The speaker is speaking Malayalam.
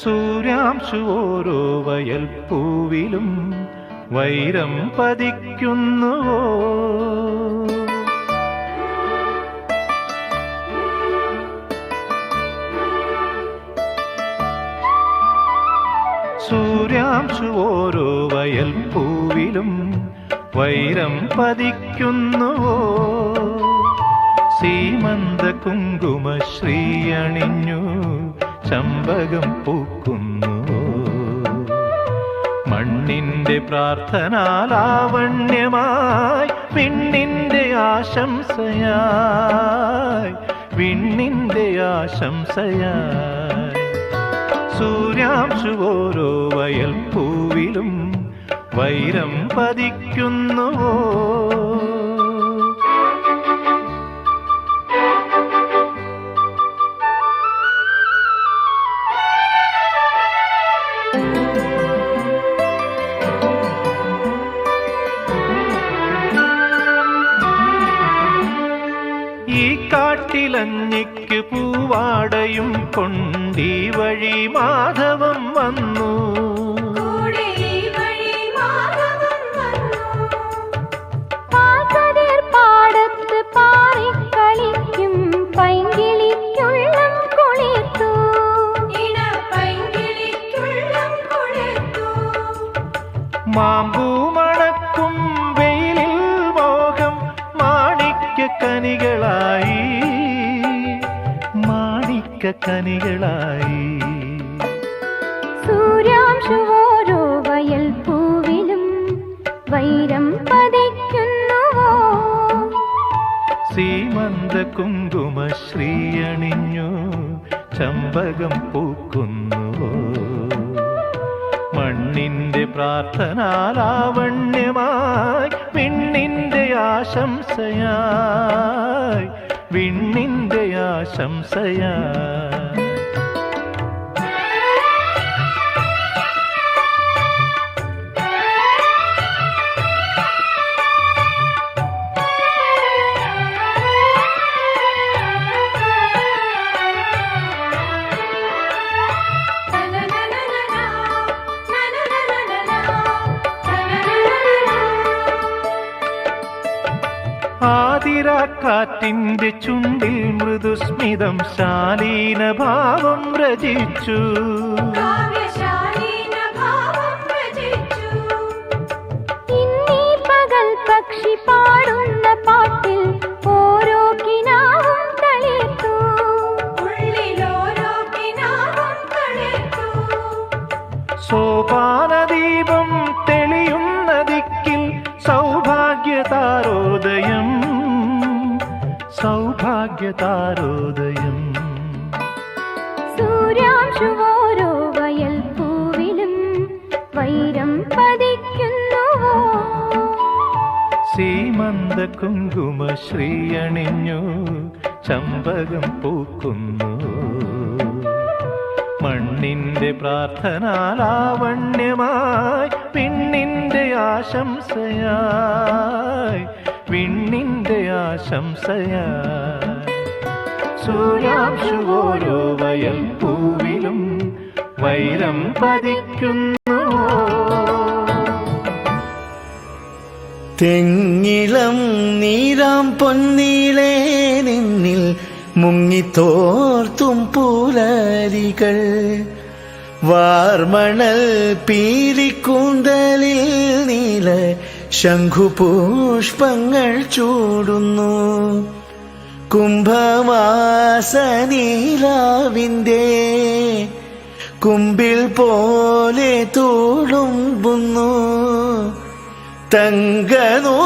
സൂര്യാംശു ഓരോ വയൽ പൂവിലും വൈരം പതിക്കുന്നുവോ? സൂര്യാംശു ഓരോ വയൽ പൂവിലും വൈരം പതിക്കുന്നുവോ? സീമന്ത കുങ്കുമശ്രീ അണിഞ്ഞു ചമ്പകം പൂക്കുന്നുവോ? മണ്ണിന്റെ പ്രാർത്ഥനാലാവണ്യമായി വിണ്ണിന്റെ ആശംസയായി, വിണ്ണിന്റെ ആശംസയായി. സൂര്യാംശു ഓരോ വയൽ പൂവിലും വൈരം പതിക്കുന്നുവോ? ഈ കാട്ടിലഞ്ഞിക്ക് പൂവാടയും കൊണ്ടീ വഴി മാധവം വന്നു. പാടത്ത് പാറിക്കളിക്കും പൈങ്കിളിക്കുള്ളം കുളിർത്തു. മാമ്പൂ മണക്കും വെയിലിൽ മോഹം മാണിക്യക്കനികളായി, മാണിക്യക്കനികളായി. സൂര്യാംശു ഓരോ വയൽ പൂവിലും വൈരം പതിക്കുന്നുവോ? സീമന്ത കുങ്കുമശ്രീ അണിഞ്ഞു ചമ്പകം പൂക്കുന്നുവോ? മണ്ണിന്റെ പ്രാർത്ഥനാലാവണ്യമായി വിണ്ണിന്റെ ആശംസയായി, വിണ്ണിന്റെ ആശംസയായി. ആതിരാക്കാറ്റിന്റെ ചുണ്ടിൽ മൃദുസ്മിതം ശാലീനഭാവം രചിച്ചു. ഇന്നീ പകൽ പക്ഷി പാടുന്ന പാട്ടിൽ ഓരോ കിനാവും തളിർത്തു. സോപാനദീപം തെളിയുന്ന ദിക്കിൽ സൗഭാഗ്യതാരോദയം, സൗഭാഗ്യതാരോദയം. സൂര്യാംശു ഓരോ വയൽ പൂവിലും വൈരം പതിക്കുന്നുവോ? സീമന്ത കുങ്കുമശ്രീ അണിഞ്ഞു ചമ്പകം പൂക്കുന്നു. മണ്ണിന്റെ പ്രാർത്ഥനാലാവണ്യമായി വിണ്ണിന്റെ ആശംസയായി, വിണ്ണിന്റെ ആശംസയായി. സൂര്യാംശു ഓരോ വയൽ പൂവിലും വൈരം പതിക്കുന്നു. തെങ്ങിളം നീരാം പൊന്നീളേ നിന്നിൽ മുങ്ങിത്തോർത്തും പുലരികൾ. വാർമണൽ പീലിക്കൂന്തലിൽ നീല ശംഖുപുഷ്പങ്ങൾ ചൂടുന്നു. കുംഭമാസനീലാവിന്റെ കുമ്പിൽ പോലെ തുളുമ്പുന്നു. തങ്കനോ